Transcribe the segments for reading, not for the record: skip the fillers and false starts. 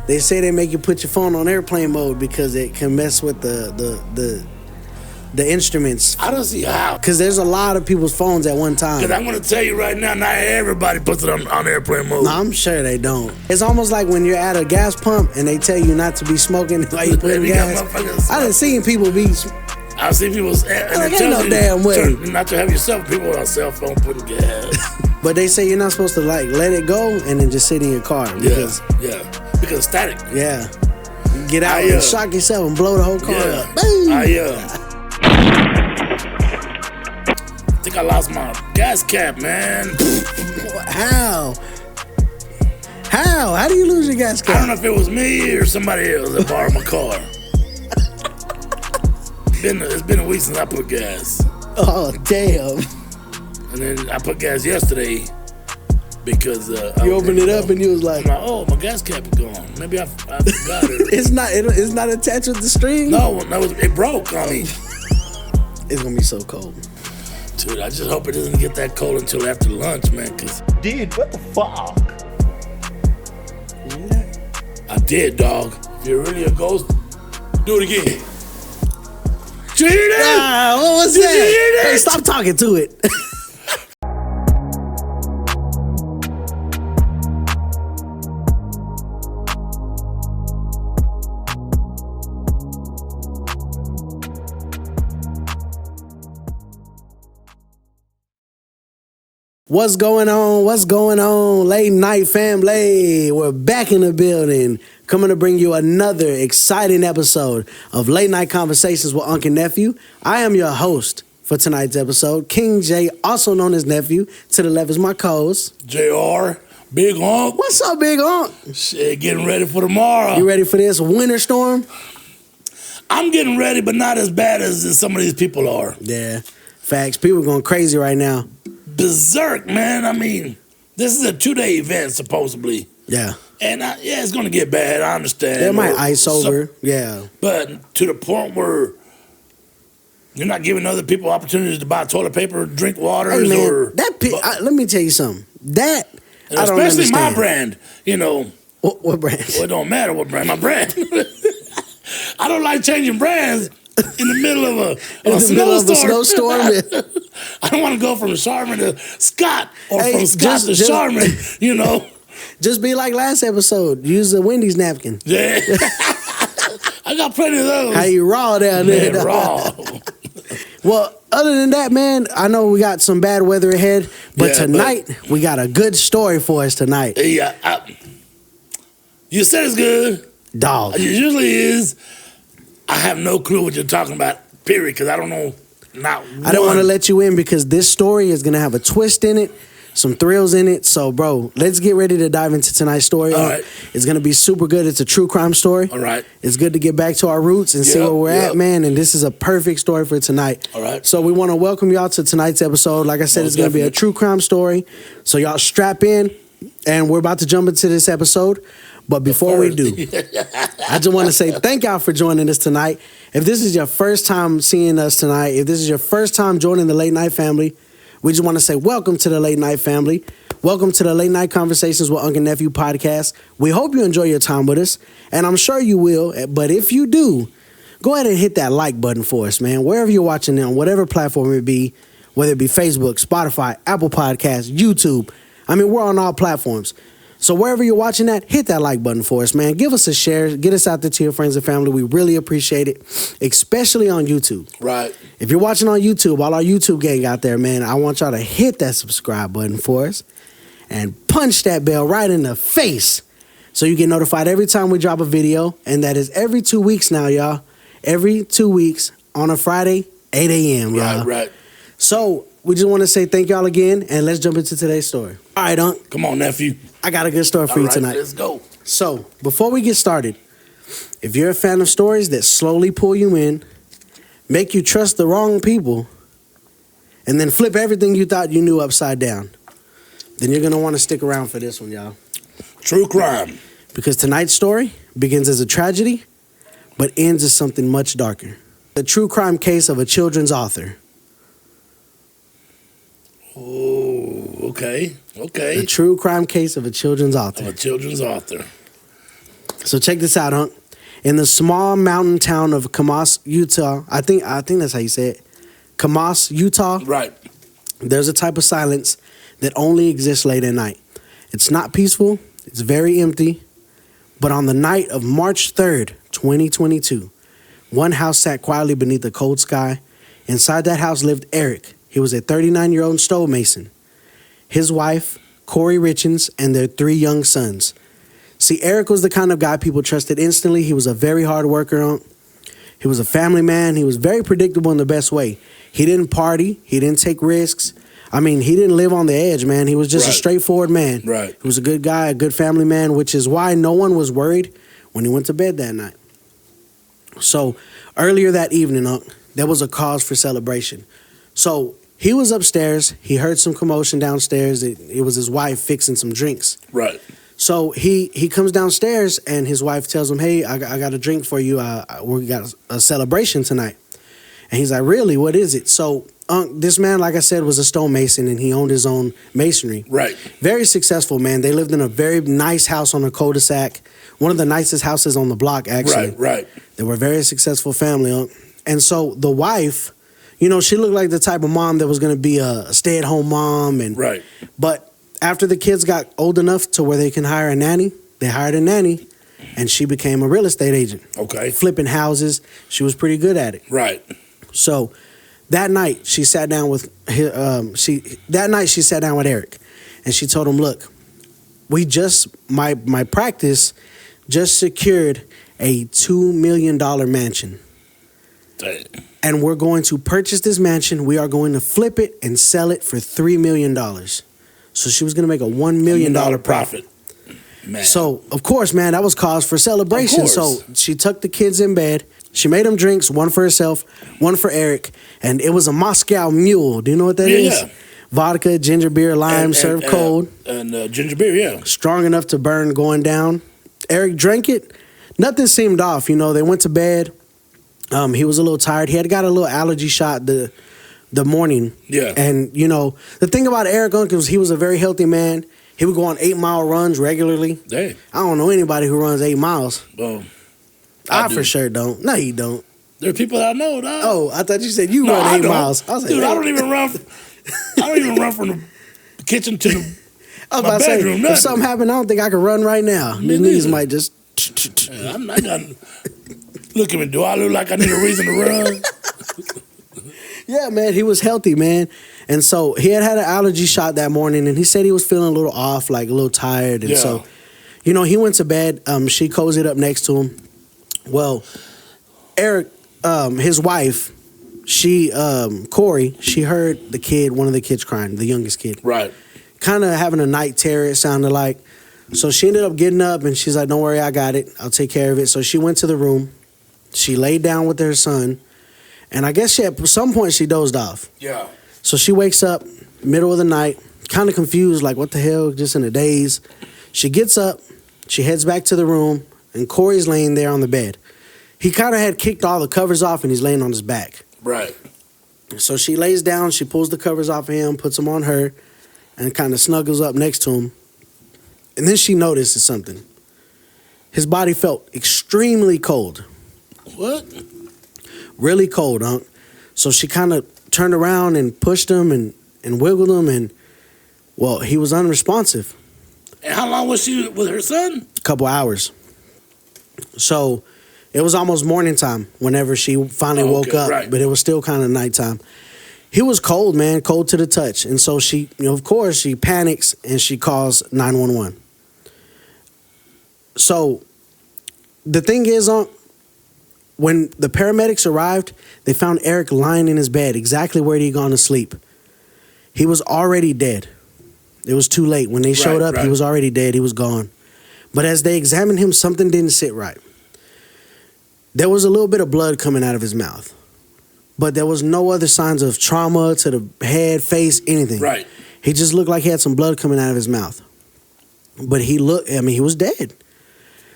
They say they make you put your phone on airplane mode because it can mess with the instruments. I don't see how. Because there's a lot of people's phones at one time. Because I'm going to tell you right now, not everybody puts it on airplane mode. No, I'm sure they don't. It's almost like when you're at a gas pump and they tell you not to be smoking while you put in gas. I done seen people be... I've seen people... And ain't no damn way. Not to have your people on cell phone putting gas. But they say you're not supposed to like let it go and then just sit in your car. Because, yeah. Because static. Yeah. Get out and shock yourself and blow the whole car up. Boom. I think I lost my gas cap, man. How? How do you lose your gas cap? I don't know if it was me or somebody else that borrowed my car. It's been a week since I put gas. Oh, damn. And then I put gas yesterday because... you opened it up and you was like... oh, my gas cap is gone. Maybe I forgot it. It's not attached with the string? No, it broke on me. It's going to be so cold. Dude, I just hope it doesn't get that cold until after lunch, man, because... Dude, what the fuck? You hear that? I did, dog. If you're really a ghost, do it again. Did you hear that? What was that? Hey, stop talking to it. What's going on? What's going on? Late night family. We're back in the building, coming to bring you another exciting episode of Late Night Conversations with Unc and Nephew. I am your host for tonight's episode, King J, also known as Nephew. To the left is my co-host, JR, Big Unc. What's up, Big Unc? Shit, getting ready for tomorrow. You ready for this winter storm? I'm getting ready, but not as bad as some of these people are. Yeah, facts. People are going crazy right now. Berserk, man. I mean, this is a 2-day event, supposedly. Yeah. And, it's going to get bad. I understand. It might ice over. Yeah. But to the point where you're not giving other people opportunities to buy toilet paper, drink water, hey, man, or... let me tell you something. That, I don't especially understand. my brand, you know. What brand? Well, it don't matter what brand. My brand. I don't like changing brands in the middle of a snowstorm. I don't want to go from Charmin to Scott or from Scott to Charmin, you know. Just be like last episode. Use the Wendy's napkin. Yeah. I got plenty of those. How you raw down there. Yeah, raw. Well, other than that, man, I know we got some bad weather ahead, but tonight we got a good story for us tonight. Yeah. You said it's good. Dog. It usually is. I have no clue what you're talking about, period, because I don't know. I don't want to let you in because this story is going to have a twist in it, some thrills in it. So, bro, let's get ready to dive into tonight's story. All right. It's going to be super good. It's a true crime story. All right. It's good to get back to our roots and see where we're at, man. And this is a perfect story for tonight. All right. So we want to welcome y'all to tonight's episode. Like I said, it's going to be a true crime story. So y'all strap in, and we're about to jump into this episode. But before we do, I just want to say thank y'all for joining us tonight. If this is your first time seeing us tonight, if this is your first time joining the Late Night family, we just want to say welcome to the Late Night family. Welcome to the Late Night Conversations with Unc and Nephew podcast. We hope you enjoy your time with us, and I'm sure you will. But if you do, go ahead and hit that like button for us, man. Wherever you're watching on whatever platform it be, whether it be Facebook, Spotify, Apple Podcasts, YouTube. I mean, we're on all platforms. So wherever you're watching that, hit that like button for us, man. Give us a share. Get us out there to your friends and family. We really appreciate it, especially on YouTube. Right. If you're watching on YouTube, all our YouTube gang out there, man, I want y'all to hit that subscribe button for us and punch that bell right in the face so you get notified every time we drop a video. And that is every 2 weeks now, y'all. Every 2 weeks on a Friday, 8 a.m., y'all. Right. So we just want to say thank y'all again, and let's jump into today's story. All right, Unc. Come on, nephew. I got a good story for you tonight. Let's go. So, before we get started, if you're a fan of stories that slowly pull you in, make you trust the wrong people, and then flip everything you thought you knew upside down, then you're going to want to stick around for this one, y'all. True crime. Because tonight's story begins as a tragedy, but ends as something much darker. The true crime case of a children's author. Oh, okay. The true crime case of a children's author. Of a children's author. So check this out, Hunk. In the small mountain town of Kamas, Utah, I think that's how you say it. Kamas, Utah. Right. There's a type of silence that only exists late at night. It's not peaceful. It's very empty. But on the night of March 3rd, 2022, one house sat quietly beneath the cold sky. Inside that house lived Eric. He was a 39-year-old stonemason. His wife, Kouri Richins, and their 3 young sons. See, Eric was the kind of guy people trusted instantly. He was a very hard worker. He was a family man. He was very predictable in the best way. He didn't party. He didn't take risks. I mean, he didn't live on the edge, man. He was just a straightforward man. Right. He was a good guy, a good family man, which is why no one was worried when he went to bed that night. So earlier that evening, there was a cause for celebration. So he was upstairs. He heard some commotion downstairs. It was his wife fixing some drinks. Right. So he comes downstairs and his wife tells him, "Hey, I got a drink for you. We got a celebration tonight." And he's like, "Really? What is it?" So this man, like I said, was a stonemason and he owned his own masonry. Right. Very successful, man. They lived in a very nice house on a cul-de-sac. One of the nicest houses on the block, actually. Right. They were a very successful family. And so the wife, she looked like the type of mom that was going to be a stay-at-home mom. Right. But after the kids got old enough to where they can hire a nanny, they hired a nanny, and she became a real estate agent. Okay. Flipping houses. She was pretty good at it. Right. So that night she sat down with Eric, and she told him, "Look, my practice just secured a $2 million mansion. Dang. And we're going to purchase this mansion. We are going to flip it and sell it for $3 million." So she was going to make a $1 million profit. Man. So, of course, man, that was cause for celebration. So she took the kids in bed. She made them drinks, one for herself, one for Eric. And it was a Moscow Mule. Do you know what that is? Yeah. Vodka, ginger beer, lime, served cold. And ginger beer, yeah. Strong enough to burn going down. Eric drank it. Nothing seemed off. They went to bed. He was a little tired. He had got a little allergy shot the morning. Yeah. And, the thing about Eric was he was a very healthy man. He would go on 8-mile runs regularly. Dang. I don't know anybody who runs 8 miles. Well, I for sure don't. No, you don't. There are people that I know, dog. Oh, I thought you said you run 8 miles. I was like, dude, I don't even run. I don't even run from the kitchen to my bedroom. If something happened, I don't think I could run right now. These knees might just. Yeah, I'm not gonna look at me. Do I look like I need a reason to run? Yeah, man, he was healthy, man. And so he had an allergy shot that morning, and he said he was feeling a little off, like a little tired. And so, he went to bed. She cozied up next to him. Well, Eric, his wife, Kouri, she heard one of the kids crying, the youngest kid. Right. Kind of having a night terror, it sounded like. So she ended up getting up, and she's like, "Don't worry, I got it. I'll take care of it." So she went to the room. She laid down with her son. And I guess at some point she dozed off. Yeah. So she wakes up, middle of the night, kind of confused, like, what the hell, just in a daze. She gets up, she heads back to the room, and Corey's laying there on the bed. He kind of had kicked all the covers off, and he's laying on his back. Right. So she lays down, she pulls the covers off of him, puts them on her, and kind of snuggles up next to him. And then she notices something. His body felt extremely cold. What? Really cold, huh? So she kind of turned around and pushed him and wiggled him, and, well, he was unresponsive. And how long was she with her son? A couple hours. So it was almost morning time whenever she finally woke up, right. But it was still kind of nighttime. He was cold, man, cold to the touch. And so she, of course, she panics and she calls 911. So the thing is, when the paramedics arrived, they found Eric lying in his bed exactly where he'd gone to sleep. He was already dead. It was too late. When they showed up, He was already dead. He was gone. But as they examined him, something didn't sit right. There was a little bit of blood coming out of his mouth. But there was no other signs of trauma to the head, face, anything. Right. He just looked like he had some blood coming out of his mouth. But he was dead.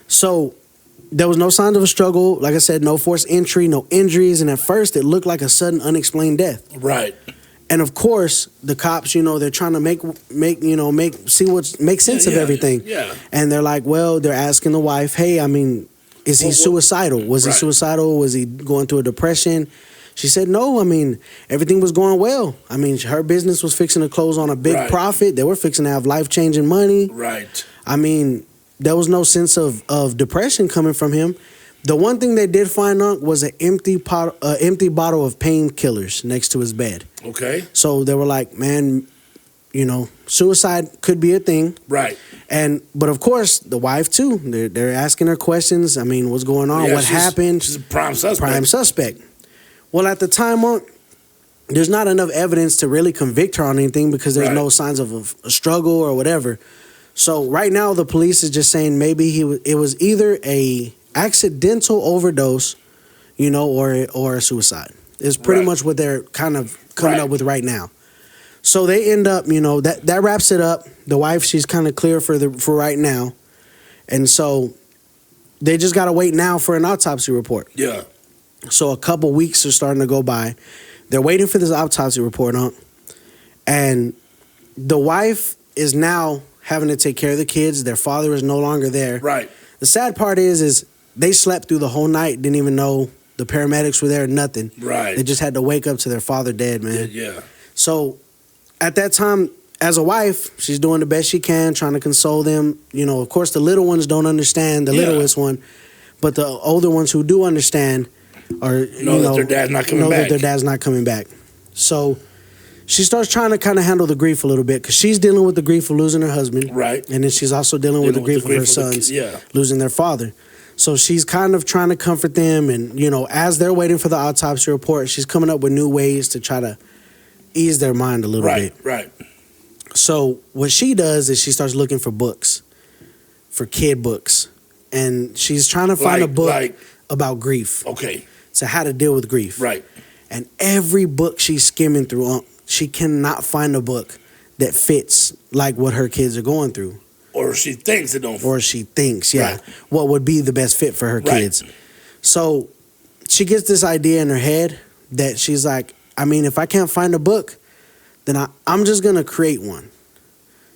So there was no signs of a struggle. Like I said, no forced entry, no injuries. And at first, it looked like a sudden unexplained death. Right. And of course, the cops, they're trying to make sense of everything. Yeah. And they're like, well, they're asking the wife, hey, I mean, is he suicidal? Was he suicidal? Was he going through a depression? She said, no, I mean, everything was going well. I mean, her business was fixing to close on a big profit. They were fixing to have life-changing money. Right. I mean, there was no sense of depression coming from him. The one thing they did find out was an empty bottle of painkillers next to his bed. Okay. So they were like, man, suicide could be a thing. Right. But of course, the wife too. They're asking her questions. I mean, what's going on? What happened? She's a prime suspect. Prime suspect. Well, at the time, there's not enough evidence to really convict her on anything because there's no signs of a struggle or whatever. So right now, the police is just saying maybe it was either a accidental overdose, or a suicide. It's pretty much what they're kind of coming up with right now. So they end up, that wraps it up. The wife, she's kind of clear for right now, and so they just gotta wait now for an autopsy report. Yeah. So a couple weeks are starting to go by. They're waiting for this autopsy report, and the wife is now having to take care of the kids. Their father is no longer there. Right. The sad part is they slept through the whole night, didn't even know the paramedics were there, nothing. Right. They just had to wake up to their father dead, man. Yeah. So at that time, as a wife, she's doing the best she can, trying to console them. Of course, the little ones don't understand, the littlest one, but the older ones who do understand know that their dad's not coming back. So she starts trying to kind of handle the grief a little bit because she's dealing with the grief of losing her husband. Right. And then she's also dealing with the grief of her sons losing their father. So she's kind of trying to comfort them. And, as they're waiting for the autopsy report, she's coming up with new ways to try to ease their mind a little bit. Right. So what she does is she starts looking for books, for kid books. And she's trying to find a book about grief. Okay. So how to deal with grief. Right. And every book she's skimming through, she cannot find a book that fits like what her kids are going through. Or she thinks it don't. Or she thinks, what would be the best fit for her kids. So she gets this idea in her head that she's like, I mean, if I can't find a book, then I'm just going to create one.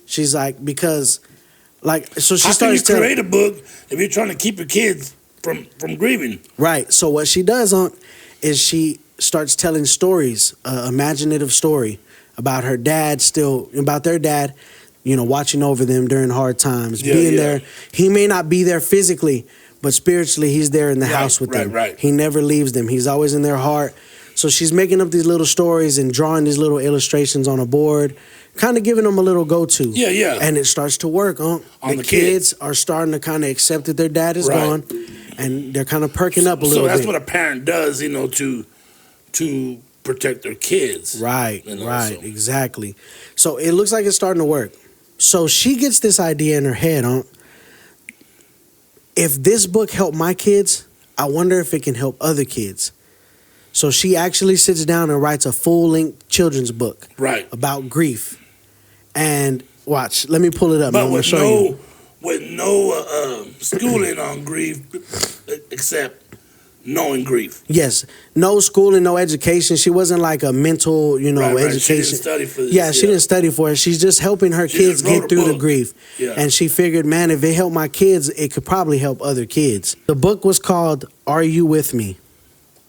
She's like, because, so she starts to create a book if you're trying to keep your kids from grieving. Right. So what she does is she starts telling stories, imaginative story about their dad, watching over them during hard times, being there. He may not be there physically, but spiritually he's there in the house with them. Right. He never leaves them. He's always in their heart. So she's making up these little stories and drawing these little illustrations on a board, kind of giving them a little go-to. Yeah. And it starts to work. The kids are starting to kind of accept that their dad is gone, and they're kind of perking up a little bit. So that's what a parent does, to protect their kids. Right, exactly. So it looks like it's starting to work. So she gets this idea in her head, if this book helped my kids, I wonder if it can help other kids. So she actually sits down and writes a full-length children's book about grief. And watch, let me pull it up. But with no schooling on grief except knowing grief. Yes, no schooling, no education. She wasn't like a mental, education. She didn't study for this. Yeah, she didn't study for it. She's just helping her kids get through the grief. Yeah. And she figured, man, if it helped my kids, it could probably help other kids. The book was called Are You With Me?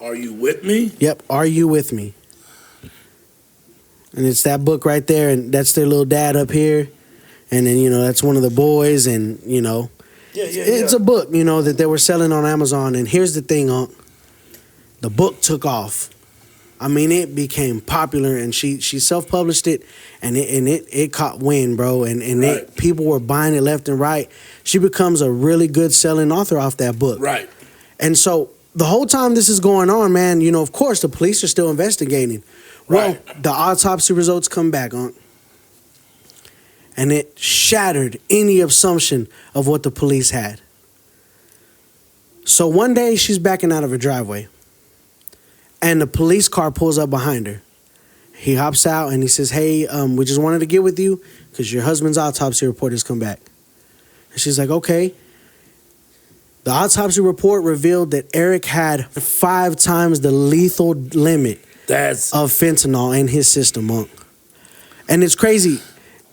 Are You With Me? Yep, Are You With Me? And it's that book right there, and that's their little dad up here. And then, that's one of the boys, and, it's a book, that they were selling on Amazon. And here's the thing, the book took off. I mean, it became popular, and she self-published it, and it caught wind, bro. And people were buying it left and right. She becomes a really good selling author off that book. Right. And so the whole time this is going on, man, of course, the police are still investigating. Well, the autopsy results come back, and it shattered any assumption of what the police had. So one day she's backing out of her driveway, and the police car pulls up behind her. He hops out and he says, hey, we just wanted to get with you because your husband's autopsy report has come back. And she's like, okay. The autopsy report revealed that Eric had 5 times the lethal limit of fentanyl in his system, Monk. And it's crazy.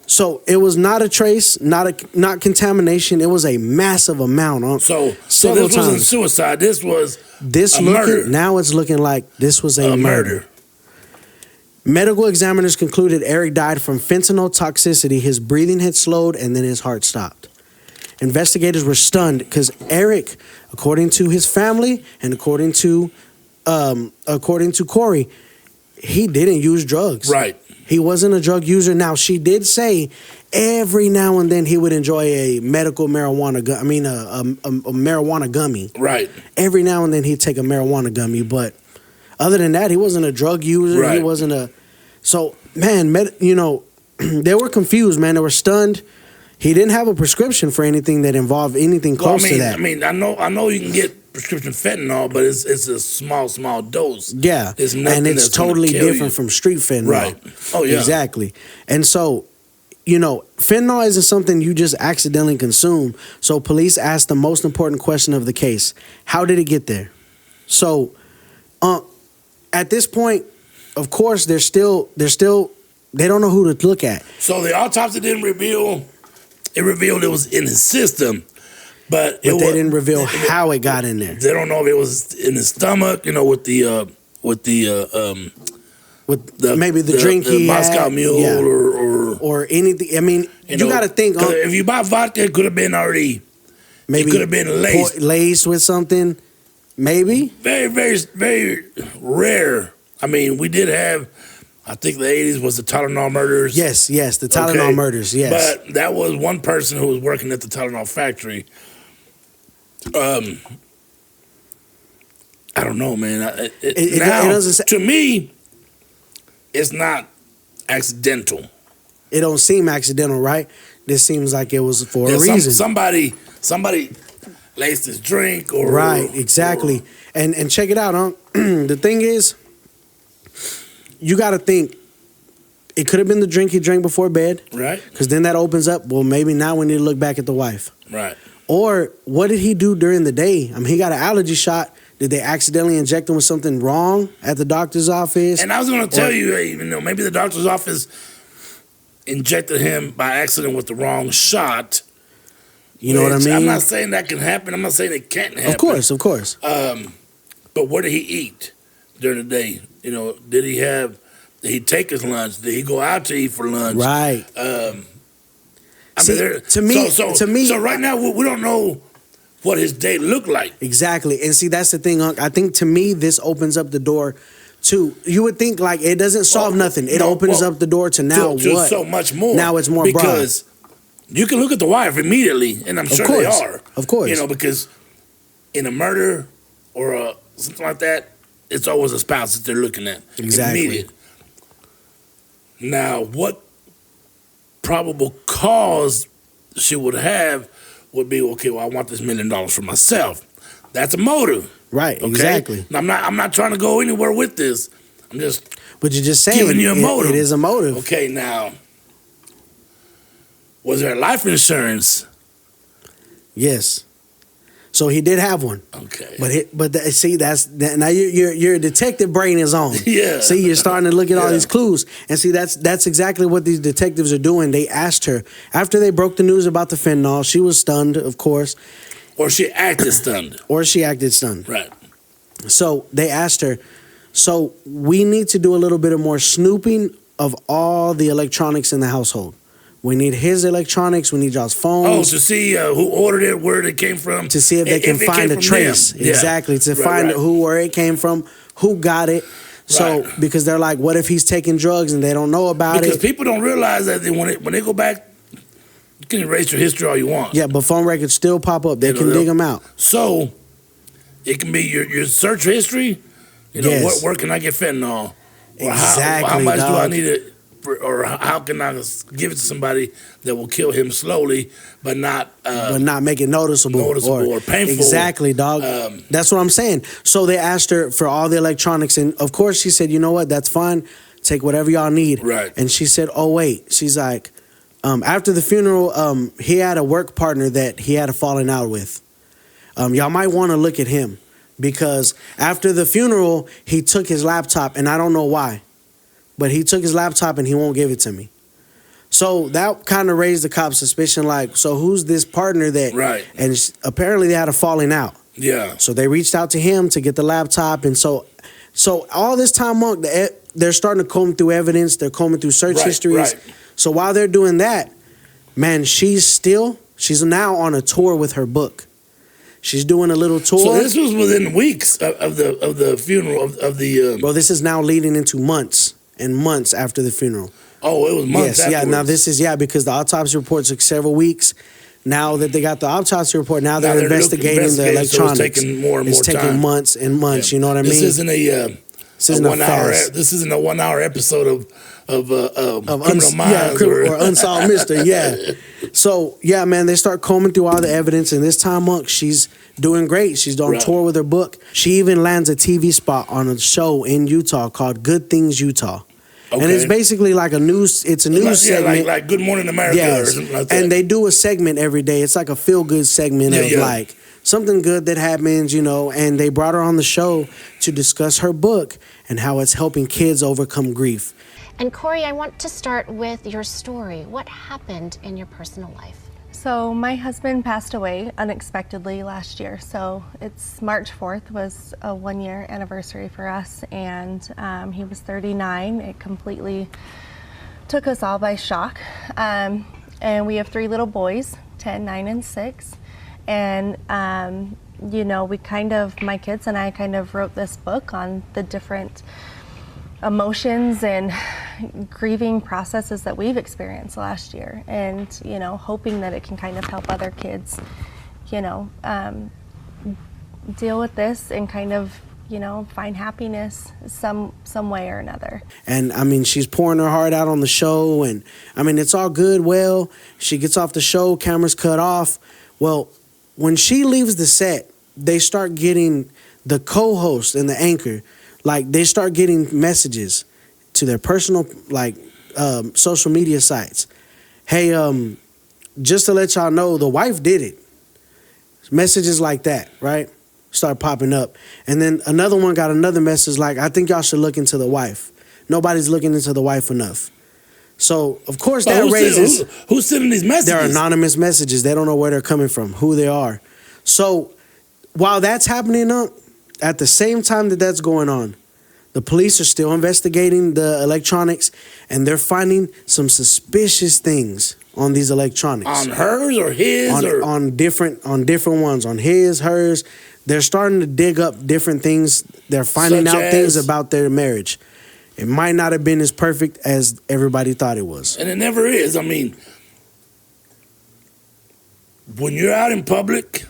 So it was not a trace, not contamination. It was a massive amount. So this wasn't suicide. This was a murder. Now it's looking like this was a murder. Medical examiners concluded Eric died from fentanyl toxicity. His breathing had slowed and then his heart stopped. Investigators were stunned because Eric, according to his family and according to Kouri, he didn't use drugs. Right. He wasn't a drug user. Now, she did say every now and then he would enjoy a medical marijuana a marijuana gummy. Right. Every now and then he'd take a marijuana gummy, but other than that, he wasn't a drug user. Right. He wasn't a... So, man, they were confused, man. They were stunned. He didn't have a prescription for anything that involved anything close to that. I know you can get prescription fentanyl, but it's a small dose. Yeah, it's and it's totally different from street fentanyl. Right. Oh, yeah. Exactly. And so, fentanyl isn't something you just accidentally consume. So police asked the most important question of the case. How did it get there? So, at this point, of course, they don't know who to look at. So the autopsy didn't reveal... It revealed it was in his system, but they didn't reveal how it got in there. They don't know if it was in his stomach, with maybe the drink he Moscow had, Mule or anything. I mean, you got to think. If you buy vodka, it could have been already. Maybe it could have been laced with something. Maybe very, very, very rare. I mean, we did have. I think the 80s was the Tylenol murders. Yes, the Tylenol murders, yes. But that was one person who was working at the Tylenol factory. I don't know, man. To me, it's not accidental. It don't seem accidental, right? This seems like it was for a reason. Somebody laced his drink or... Right, exactly. And check it out, huh? The thing is... You got to think, it could have been the drink he drank before bed. Right. Because then that opens up, well, maybe now we need to look back at the wife. Right. Or what did he do during the day? I mean, he got an allergy shot. Did they accidentally inject him with something wrong at the doctor's office? And I was going to tell you, maybe the doctor's office injected him by accident with the wrong shot. You know what I mean? I'm not saying that can happen. I'm not saying it can't happen. Of course. But what did he eat during the day? Did he take his lunch? Did he go out to eat for lunch? Right. To me, right now we don't know what his day looked like. Exactly. And see, that's the thing. I think to me, this opens up the door to, you would think like it doesn't solve nothing. It opens up the door to now what? So much more. Now it's more because you can look at the wife immediately, and I'm sure they are. Of course. Because in a murder or something like that, it's always a spouse that they're looking at. Exactly. Immediate. Now, what probable cause she would have would be, okay, well, I want this $1 million for myself. That's a motive. Right, okay? Exactly. I'm not trying to go anywhere with this. I'm just But you're just saying giving you a motive. It is a motive. Okay, now, was there life insurance? Yes. So he did have one. Okay. Now your detective brain is on. Yeah. See, you're starting to look at all these clues. And see, that's exactly what these detectives are doing. They asked her, after they broke the news about the fentanyl, she was stunned, of course. Or she acted stunned. Right. So they asked her, so we need to do a little bit of more snooping of all the electronics in the household. We need his electronics. We need y'all's phones. Oh, to see who ordered it, where it came from. To see if they can find a trace. Yeah. Exactly. To find where it came from, who got it. So, because they're like, what if he's taking drugs and they don't know about it? Because people don't realize that when they go back, you can erase your history all you want. Yeah, but phone records still pop up. They can dig them out. So, it can be your search history. Where can I get fentanyl? Or exactly. How much do I need it? Or how can I give it to somebody that will kill him slowly, but not make it noticeable or painful? Exactly, dog. That's what I'm saying. So they asked her for all the electronics, and of course she said, "You know what? That's fine. Take whatever y'all need." Right. And she said, "Oh wait." She's like, after the funeral, he had a work partner that he had a falling out with. Y'all might want to look at him. because after the funeral, he took his laptop, and I don't know why, but he took his laptop and he won't give it to me. So that kind of raised the cops' suspicion, like, so who's this partner that... Right. And apparently they had a falling out. Yeah. So they reached out to him to get the laptop, and so all this time, Monk, they're starting to comb through evidence. They're combing through search histories. Right. So while they're doing that, man, she's now on a tour with her book. She's doing a little tour. So this was within weeks of the funeral of the. Bro, this is now leading into months and months after the funeral. Oh, it was months. Yes, yeah. Now this is because the autopsy report took several weeks. Now that they got the autopsy report, now they're investigating the electronics. So it's taking more and more time. It's taking months and months. Yeah. You know what I mean? This isn't This isn't a 1 hour episode of Criminal Minds or Unsolved Mystery. Yeah. So yeah, man, they start combing through all the evidence, and this time, Monk, she's doing great. She's on tour with her book. She even lands a TV spot on a show in Utah called Good Things Utah. Okay. And it's basically like a news. It's a news segment, like Good Morning America or something like that. And they do a segment every day. It's like a feel good segment of like something good that happens, you know. And they brought her on the show to discuss her book and how it's helping kids overcome grief. And Kouri, I want to start with your story. What happened in your personal life? So my husband passed away unexpectedly last year. So it's March 4th was a 1-year anniversary for us, and he was 39. It completely took us all by shock. And we have 3 little boys, 10, 9, and 6. And you know, my kids and I kind of wrote this book on the different emotions and grieving processes that we've experienced last year, and you know, hoping that it can kind of help other kids, you know, deal with this and kind of, you know, find happiness some way or another. And I mean, she's pouring her heart out on the show, and I mean, it's all good. Well, she gets off the show, cameras cut off. Well, when she leaves the set, they start getting the co-host and the anchor. Like, they start getting messages to their personal, social media sites. Hey, just to let y'all know, the wife did it. Messages like that, right? Start popping up. And then another one got another message like, I think y'all should look into the wife. Nobody's looking into the wife enough. So, of course, that raises... Who's sending these messages? They're anonymous messages. They don't know where they're coming from, who they are. So, while that's happening, at the same time that that's going on, the police are still investigating the electronics, and they're finding some suspicious things on these electronics. On hers or his? On different ones. On his, hers. They're starting to dig up different things. They're finding out things about their marriage. It might not have been as perfect as everybody thought it was. And it never is. I mean, when you're out in public,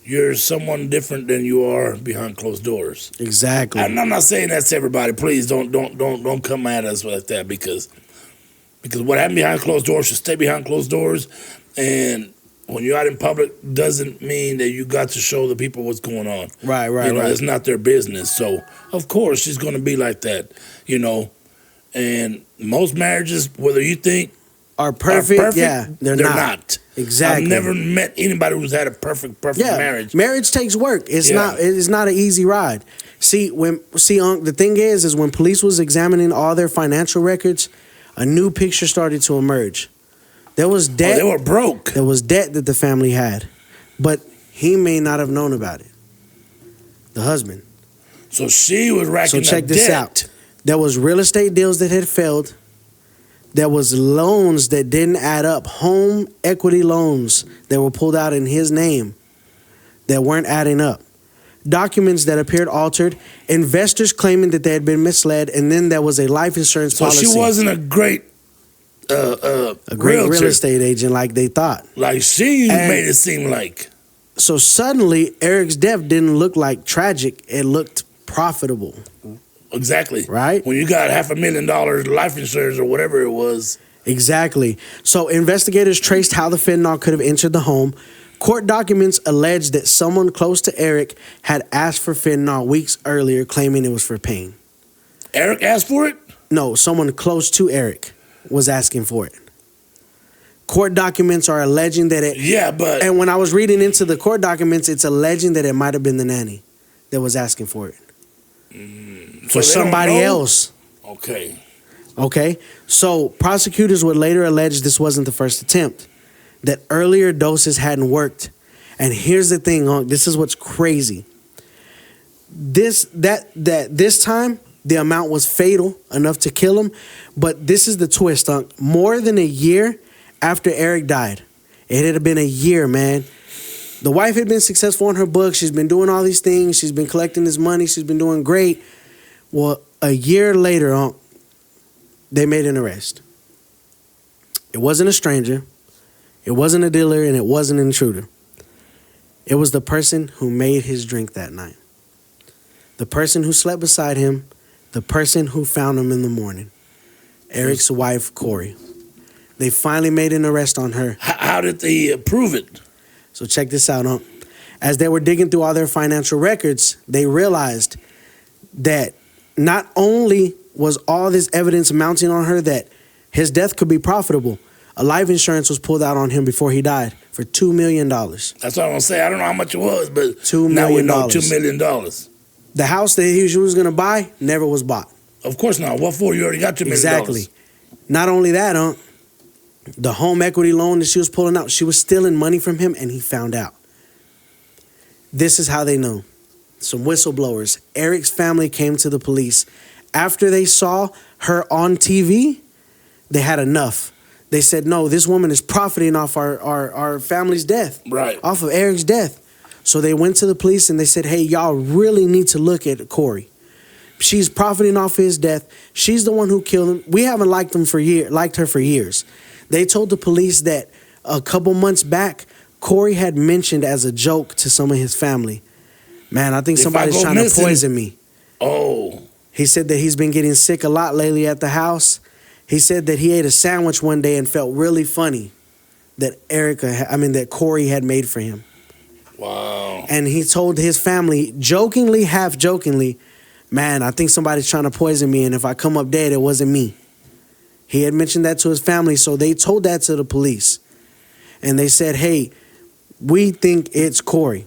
you're someone different than you are behind closed doors. Exactly. And I'm not saying that's everybody. Please don't come at us like that, because what happened behind closed doors should stay behind closed doors. And when you're out in public, doesn't mean that you got to show the people what's going on. Right. It's not their business. So of course she's going to be like that, you know. And most marriages, whether you think are perfect, yeah, they're not. Exactly. I've never met anybody who's had a perfect marriage. Marriage takes work. It's not an easy ride. See, the thing is when police was examining all their financial records, a new picture started to emerge. There was debt. They were broke. There was debt that the family had, but he may not have known about it. The husband. So she was racking up debt. So check this out. There was real estate deals that had failed. There was loans that didn't add up, home equity loans that were pulled out in his name that weren't adding up. Documents that appeared altered, investors claiming that they had been misled, and then there was a life insurance policy. So she wasn't a great real estate agent like they thought. Like she made it seem like. So suddenly, Eric's death didn't look like tragic. It looked profitable. Exactly. Right? When you got $500,000 life insurance or whatever it was. Exactly. So investigators traced how the fentanyl could have entered the home. Court documents alleged that someone close to Eric had asked for fentanyl weeks earlier, claiming it was for pain. Eric asked for it? No, someone close to Eric was asking for it. Court documents are alleging that it. Yeah, but And when I was reading into the court documents, it's alleging that it might have been the nanny that was asking for it. For somebody else. Okay. Okay? So prosecutors would later allege this wasn't the first attempt, that earlier doses hadn't worked. And here's the thing, Unc, this is what's crazy. This time, the amount was fatal enough to kill him. But this is the twist, Unc. More than a year after Eric died, it had been a year, man. The wife had been successful in her book. She's been doing all these things. She's been collecting this money. She's been doing great. Well, a year later, Unc, they made an arrest. It wasn't a stranger. It wasn't a dealer, and it wasn't an intruder. It was the person who made his drink that night. The person who slept beside him. The person who found him in the morning. Eric's wife, Kouri. They finally made an arrest on her. How did they prove it? So check this out, Unc. As they were digging through all their financial records, they realized that not only was all this evidence mounting on her that his death could be profitable, a life insurance was pulled out on him before he died for $2 million. That's what I'm going to say. I don't know how much it was, but $2 million. Now we know $2 million. The house that he was going to buy never was bought. Of course not. What for? You already got $2 million. Exactly. Not only that, Unc, the home equity loan that she was pulling out, she was stealing money from him, and he found out. This is how they know. Some whistleblowers. Eric's family came to the police. After they saw her on TV, they had enough. They said, no, this woman is profiting off our family's death. Right. Off of Eric's death. So they went to the police and they said, hey, y'all really need to look at Kouri. She's profiting off his death. She's the one who killed him. We haven't liked her for years. They told the police that a couple months back, Kouri had mentioned as a joke to some of his family, man, I think somebody's trying to poison me. Oh. He said that he's been getting sick a lot lately at the house. He said that he ate a sandwich one day and felt really funny that Kouri had made for him. Wow. And he told his family, jokingly, half jokingly, man, I think somebody's trying to poison me, and if I come up dead, it wasn't me. He had mentioned that to his family, so they told that to the police. And they said, hey, we think it's Kouri.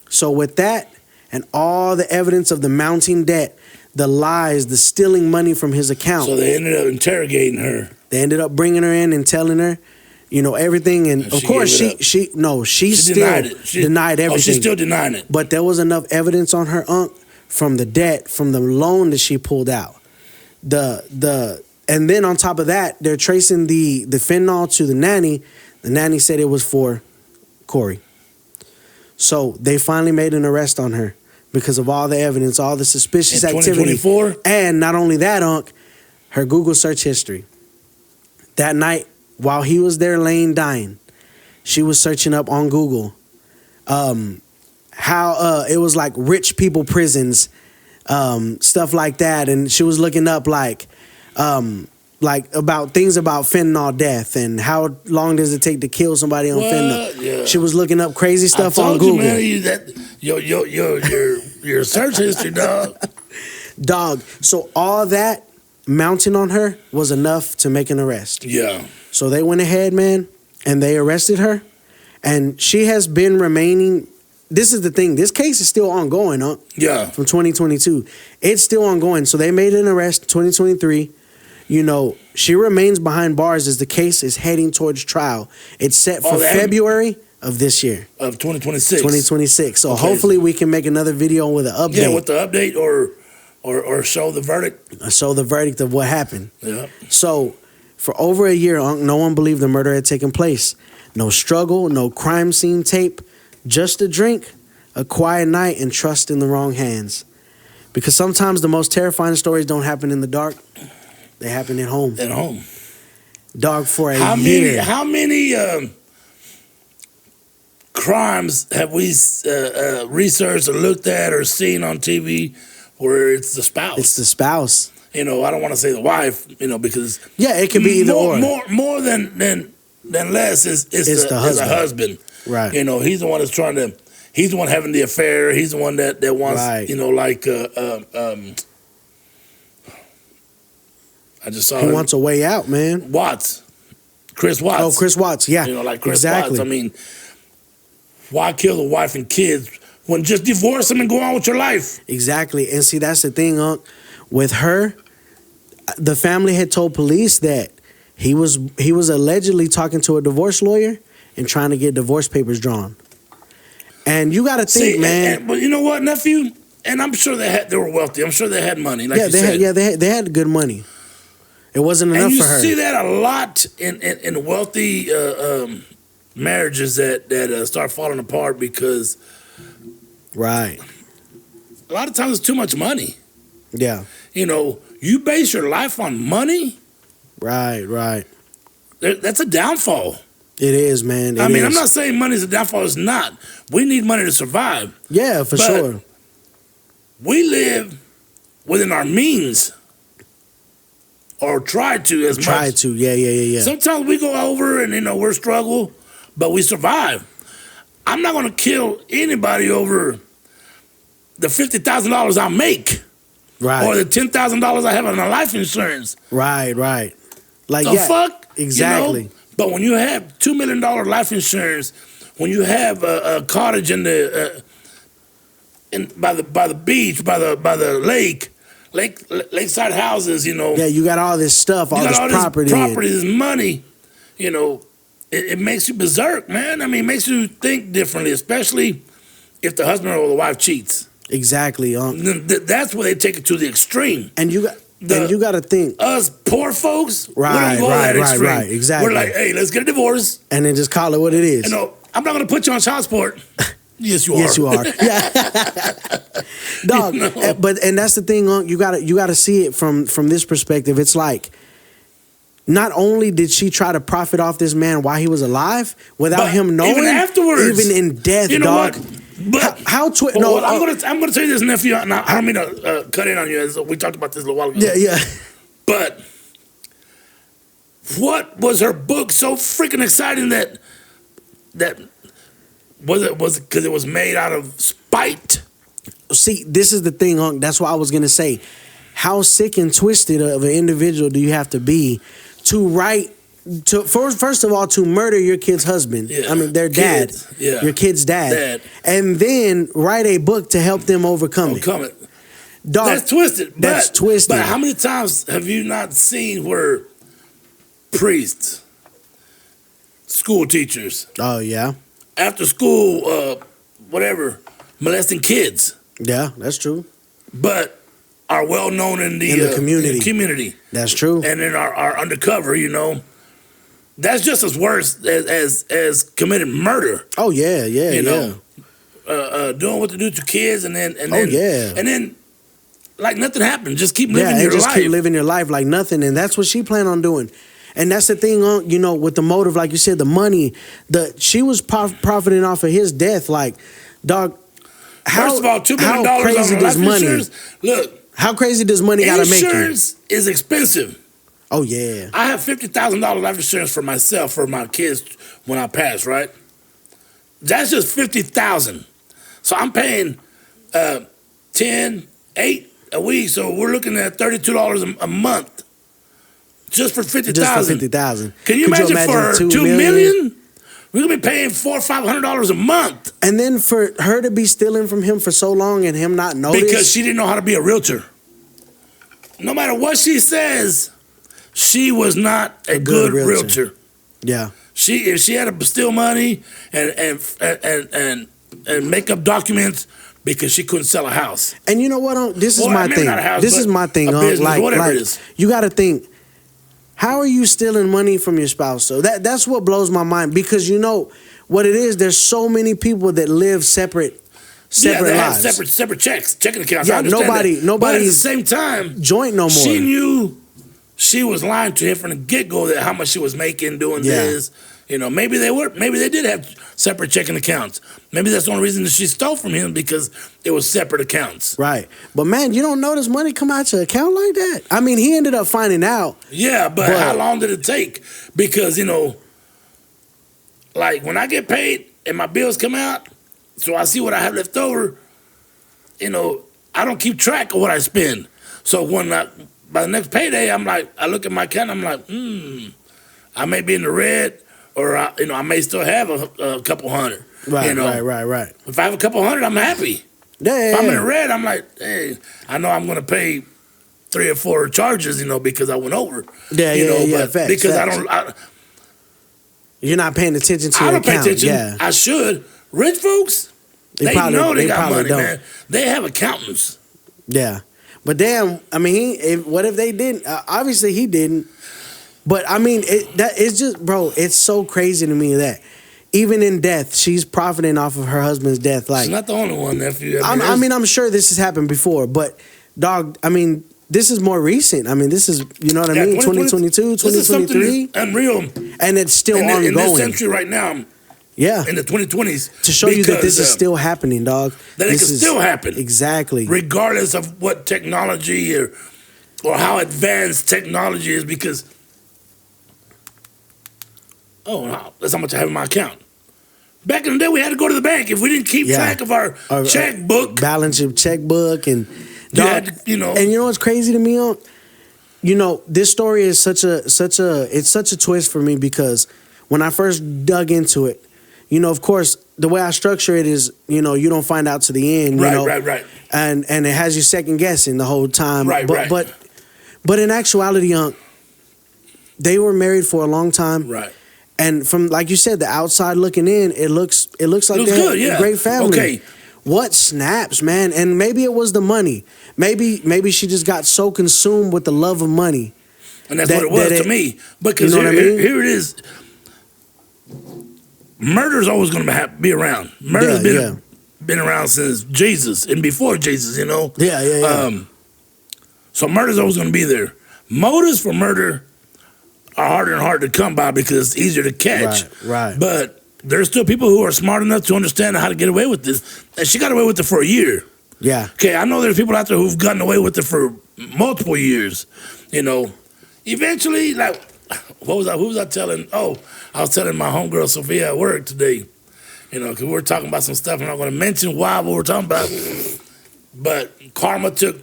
So with that and all the evidence of the mounting debt, the lies, the stealing money from his account. So they ended up interrogating her. They ended up bringing her in and telling her, everything. And of course, she still denied everything. Oh, she's still denying it. But there was enough evidence on her, Unc, from the debt, from the loan that she pulled out. And then on top of that, they're tracing the fentanyl to the nanny. The nanny said it was for Kouri. So they finally made an arrest on her because of all the evidence, all the suspicious activity. 2024? And not only that, Unc, her Google search history. That night, while he was there laying dying, she was searching up on Google how it was like rich people prisons, stuff like that. And she was looking up like about things about fentanyl death and how long does it take to kill somebody on fentanyl. Yeah. She was looking up crazy stuff on Google. You, man, your search history, dog. Dog. So all that mounting on her was enough to make an arrest. Yeah. So they went ahead, man, and they arrested her. And she has been remaining. This is the thing. This case is still ongoing, huh? Yeah. From 2022. It's still ongoing. So they made an arrest in 2023. She remains behind bars as the case is heading towards trial. It's set for February of this year. Of 2026. 2026. So hopefully we can make another video with an update. Yeah, with the update or show the verdict. Show the verdict of what happened. Yeah. So for over a year, no one believed the murder had taken place. No struggle, no crime scene tape, just a drink, a quiet night, and trust in the wrong hands. Because sometimes the most terrifying stories don't happen in the dark. They happen at home. At home. Dog, for a year. How many crimes have we researched or looked at or seen on TV where it's the spouse? It's the spouse. I don't want to say the wife, because it can be either or. More than less is the husband. Right. He's the one that's he's the one having the affair. He's the one that wants, right. I just saw he wants a way out, man. Watts. Chris Watts. Oh, Chris Watts, yeah. You know, like Chris exactly. Watts. I mean, why kill the wife and kids when just divorce them and go on with your life? Exactly. And see, that's the thing, Unc. With her, the family had told police that he was allegedly talking to a divorce lawyer and trying to get divorce papers drawn. And you got to think, man. But you know what, nephew? And I'm sure they were wealthy. I'm sure they had money. Like they had good money. It wasn't enough for her. And you see that a lot in wealthy marriages that start falling apart because, right, a lot of times it's too much money. Yeah. You know, you base your life on money. Right. That's a downfall. It is, man. I mean, I'm not saying money's a downfall. It's not. We need money to survive. Yeah, for sure. We live within our means. Or try to as much. Try to, yeah. Sometimes we go over and, we're struggle, but we survive. I'm not going to kill anybody over the $50,000 I make. Right. Or the $10,000 I have on my life insurance. Right. Like, the fuck? Exactly. But when you have $2 million life insurance, when you have a cottage in the by the beach, by the lakeside houses, Yeah, you got all this stuff, all this property. This money, it makes you berserk, man. I mean, it makes you think differently, especially if the husband or the wife cheats. Exactly, That's where they take it to the extreme. And you got to think, us poor folks, right, we don't go that extreme. Right, exactly. We're like, hey, let's get a divorce, and then just call it what it is. I'm not going to put you on child support. Yes, you are. Yes, you are. Yeah, dog. But that's the thing, you gotta see it from this perspective. It's like, not only did she try to profit off this man while he was alive, without him knowing, even afterwards, even in death, you know dog. What? But I'm gonna tell you this, nephew. Now, I don't mean to cut in on you. As we talked about this a little while ago. Yeah. But what was her book so freaking exciting that was it because it was made out of spite? See, this is the thing, Unc. That's what I was gonna say. How sick and twisted of an individual do you have to be to write? First of all, to murder your kid's husband. Yeah. I mean, their dad. Yeah. Your kid's dad. And then write a book to help them overcome it. Dog, that's twisted. But how many times have you not seen where priests, school teachers, oh yeah, after school, molesting kids? Yeah, that's true. But are well known in the community. That's true. And then are undercover, That's just as worse as committing murder. Oh yeah. Doing what to do to kids and then like nothing happened. Just keep living your life. Keep living your life like nothing, and that's what she planned on doing. And that's the thing, with the motive, like you said, the money. She was profiting off of his death. Like, dog. First of all, $2 million on life insurance. Look, how crazy does money gotta make you? Insurance is expensive. Oh yeah. I have $50,000 life insurance for myself, for my kids when I pass, right? That's just $50,000. So I'm paying $8 a week. So we're looking at $32 a month just for $50,000. Just for $50,000. Can you imagine for $2 million? We're gonna be paying $400 or $500 a month. And then for her to be stealing from him for so long and him not notice, because she didn't know how to be a realtor. No matter what she says, she was not a good realtor. Yeah. If she had to steal money and make up documents because she couldn't sell a house. And you know what? This is my thing. This is my thing. Business, whatever it is. You got to think. How are you stealing money from your spouse? So that's what blows my mind, because you know what it is. There's so many people that live separate lives. Have separate checking accounts. Yeah, nobody. But at the same time, joint no more. She knew she was lying to him from the get-go that how much she was making doing this. Maybe they did have separate checking accounts. Maybe that's the only reason that she stole from him, because it was separate accounts. Right. But man, you don't notice money come out your account like that? I mean, he ended up finding out. Yeah, but how long did it take? Because, like when I get paid and my bills come out, so I see what I have left over, I don't keep track of what I spend. So by the next payday, I'm like, I look at my account, I'm like, I may be in the red, or I may still have a couple hundred. Right, you know? right. If I have a couple hundred, I'm happy. Yeah, if I'm in the red, I'm like, hey, I know I'm going to pay 3 or 4 charges, because I went over. Yeah, facts, because facts. You're not paying attention to I your don't pay account. attention. Yeah. I should. Rich folks, they know they got money, don't. man. They have accountants. Yeah. But damn, I mean, what if they didn't? Obviously, he didn't. But I mean, it's just, bro, it's so crazy to me that even in death, she's profiting off of her husband's death. Like, she's not the only one, nephew. I'm sure this has happened before, but dog, I mean, this is more recent. I mean, this is, you know what I mean? 2022, 2023. Unreal. And it's still ongoing. In this century right now. Yeah. In the 2020s. To show you that this is still happening, dog. That it can still happen. Exactly. Regardless of what technology or how advanced technology is, because, that's how much I have in my account. Back in the day, we had to go to the bank. If we didn't keep track of our checkbook. Balance of checkbook and... Dog, And you know what's crazy to me, this story is such a twist for me, because when I first dug into it, of course, the way I structure it is, you don't find out to the end, Right. And it has you second guessing the whole time. Right. But in actuality, they were married for a long time. Right. And from, like you said, the outside looking in, it looks like they had a great family. Okay. What snaps, man? And maybe it was the money. Maybe she just got so consumed with the love of money. And that's what it was to me. Because you know what I mean? Here it is. Murder's always going to be around. Murder's been around since Jesus and before Jesus, Yeah. So murder's always going to be there. Motives for murder are harder and harder to come by because it's easier to catch. Right. But there's still people who are smart enough to understand how to get away with this. And she got away with it for a year. Yeah. Okay, I know there's people out there who've gotten away with it for multiple years. Eventually, like, who was I telling? Oh, I was telling my homegirl Sophia at work today. Because we're talking about some stuff. I'm not going to mention what we're talking about. But karma took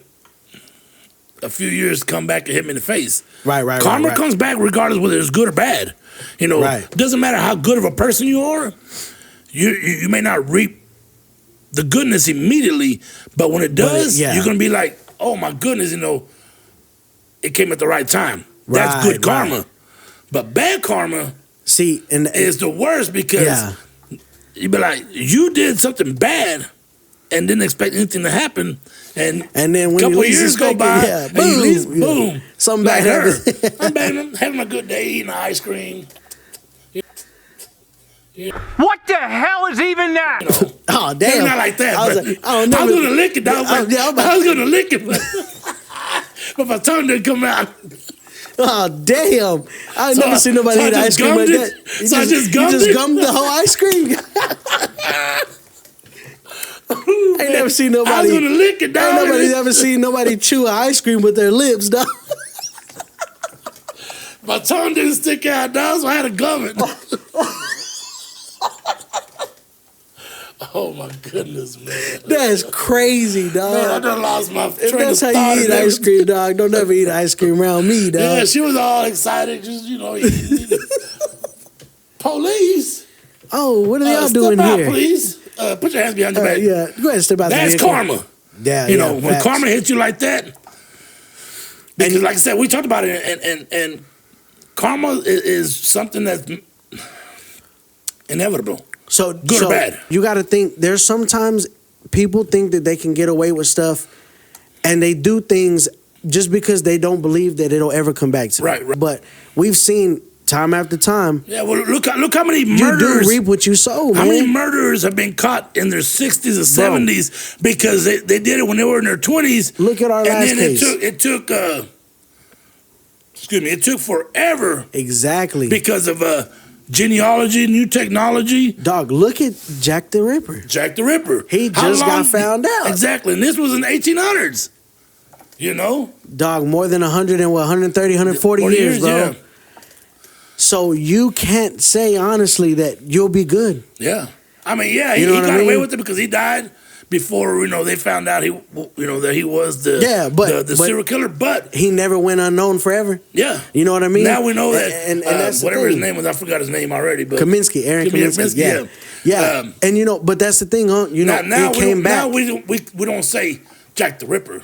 a few years to come back and hit me in the face. Right. Karma comes back regardless whether it's good or bad. It doesn't matter how good of a person you are. You may not reap the goodness immediately, but when it does, you're going to be like, oh my goodness, it came at the right time. That's good karma. Right. But bad karma is the worst, because you be like, you did something bad and didn't expect anything to happen. And then when a couple of years go by, boom. Something bad I'm having a good day, eating ice cream. What the hell is even that? Oh, damn. Not like that. I was going to lick it, dog. I was going to lick it, but my tongue didn't come out. Oh, damn. I've never seen nobody eat ice cream like that. I just gummed the whole ice cream. I ain't never seen nobody. I was going to lick it, dog. Nobody's ever seen nobody chew ice cream with their lips, dog. My tongue didn't stick out, dog, so I had to gum it. Oh my goodness, man. That's crazy, dog. Man, I done lost my train of thought. That's how you eat ice cream, dog. Don't ever eat ice cream around me, dog. Yeah, she was all excited, just, Police. Oh, what are y'all doing step here? Out, please. Put your hands behind your back. Yeah, go ahead and step out. That's karma. Yeah, when karma hits you like that, because like I said, we talked about it, and karma is something that's inevitable. So good or bad. You got to think. There's sometimes people think that they can get away with stuff, and they do things just because they don't believe that it'll ever come back to them. Right. But we've seen time after time. Yeah. Well, look how many murderers. You do reap what you sow, man. How many murderers have been caught in their 60s or 70s because they did it when they were in their 20s? Look at our last case. It took forever. Exactly. Because of genealogy, new technology. Dog, look at Jack the Ripper. Jack the Ripper. He just got found out. Exactly. And this was in the 1800s. Dog, more than 130, 140 years, bro. Yeah. So you can't say honestly that you'll be good. Yeah. I mean, yeah, he got away with it because he died before they found out that he was the the serial killer. But he never went unknown forever. Yeah, you know what I mean. Now we know that, and that's whatever his name was, I forgot his name already. But Aaron Kaminsky. Yeah. And but that's the thing, huh? Now it came back. Now we don't say Jack the Ripper.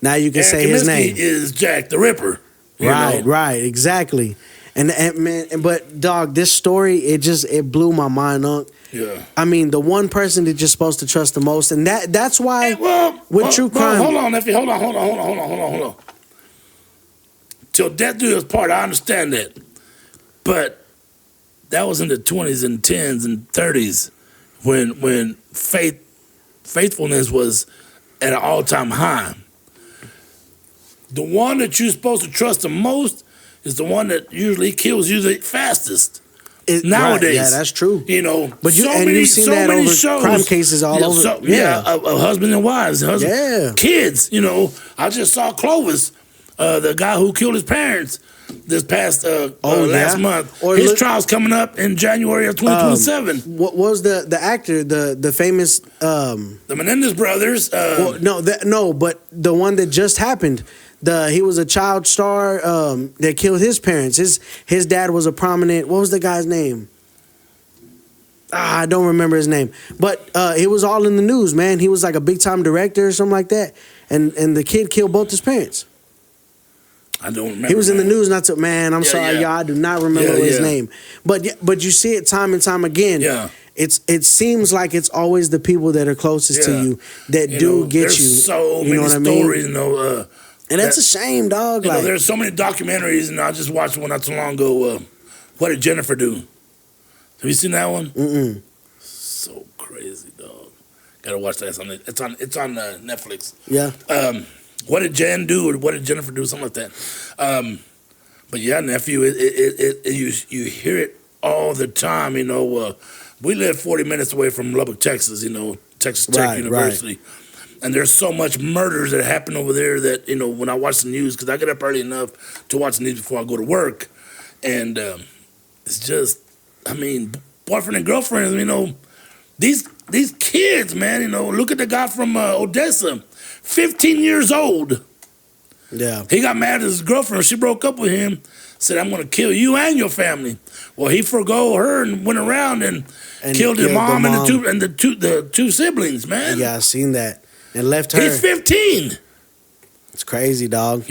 Now you can Aaron say his Kaminsky name is Jack the Ripper. Right, exactly. And man, but dog, this story it blew my mind up. Yeah. I mean, the one person that you're supposed to trust the most, and that's why with true crime. Hold on, Effie. Hold on. Till death do us part. I understand that, but that was in the 20s and 10s and 30s when faithfulness was at an all-time high. The one that you're supposed to trust the most is the one that usually kills you the fastest. Nowadays, yeah, that's true. But you've seen that over shows, crime cases all over. Of husband and wives, kids. I just saw Clovis, the guy who killed his parents, this past last month. His trial's coming up in January of 2027. What was the actor, the famous the Menendez brothers? But the one that just happened. He was a child star that killed his parents. His dad was a prominent. What was the guy's name? I don't remember his name. But it was all in the news, man. He was like a big time director or something like that. And the kid killed both his parents. I don't remember. He was in the news. I'm sorry, y'all. I do not remember his name. But you see it time and time again. Yeah. It seems like it's always the people that are closest to you that do get you. There's so many stories, and that's a shame, dog. There's so many documentaries, and I just watched one not too long ago. What Did Jennifer Do? Have you seen that one? Mm-mm. So crazy, dog. Gotta watch that. It's on Netflix. Yeah. What did Jen do, or what did Jennifer do? Something like that. But yeah, nephew, you hear it all the time. We live 40 minutes away from Lubbock, Texas. Texas Tech University. Right. And there's so much murders that happen over there that, when I watch the news, because I get up early enough to watch the news before I go to work. And it's just, boyfriend and girlfriend, these kids, man, look at the guy from Odessa, 15 years old. Yeah. He got mad at his girlfriend. She broke up with him, said, I'm going to kill you and your family. Well, he forgo her and went around and killed his mom and the two siblings, man. Yeah, I seen that. And left her. He's 15. It's crazy, dog.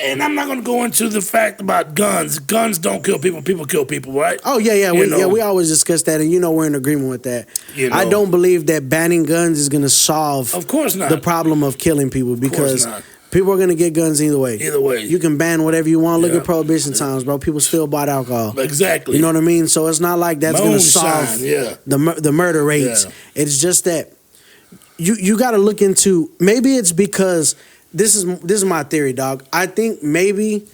And I'm not going to go into the fact about guns. Guns don't kill people. People kill people, right? Oh, yeah. We always discuss that, and we're in agreement with that. I don't believe that banning guns is going to solve of course not. The problem of killing people, because people are going to get guns either way. Either way. You can ban whatever you want. Look at Prohibition times, bro. People still bought alcohol. Exactly. You know what I mean? So it's not like that's going to solve the murder rates. Yeah. It's just that you got to look into, maybe it's because this is my theory, dog. I think maybe,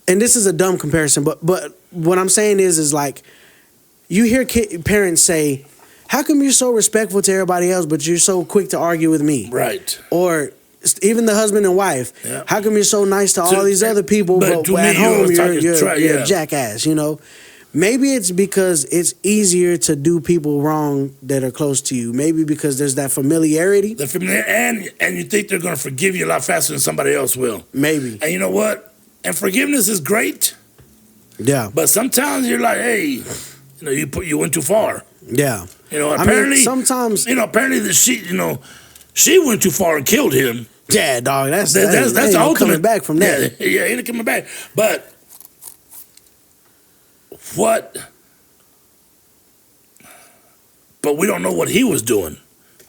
and this is a dumb comparison, but what I'm saying is like, you hear parents say, how come you're so respectful to everybody else, but you're so quick to argue with me? Right. Or even the husband and wife. Yeah. How come you're so nice to all these other people, but at home you're a jackass, Maybe it's because it's easier to do people wrong that are close to you. Maybe because there's that familiarity. And you think they're going to forgive you a lot faster than somebody else will. Maybe. And you know what? And forgiveness is great. Yeah. But sometimes you're like, hey, you went too far. Yeah. Apparently sometimes apparently she went too far and killed him. Yeah, dog. That's the ultimate. Coming back from that. Yeah, ain't coming back. But we don't know what he was doing.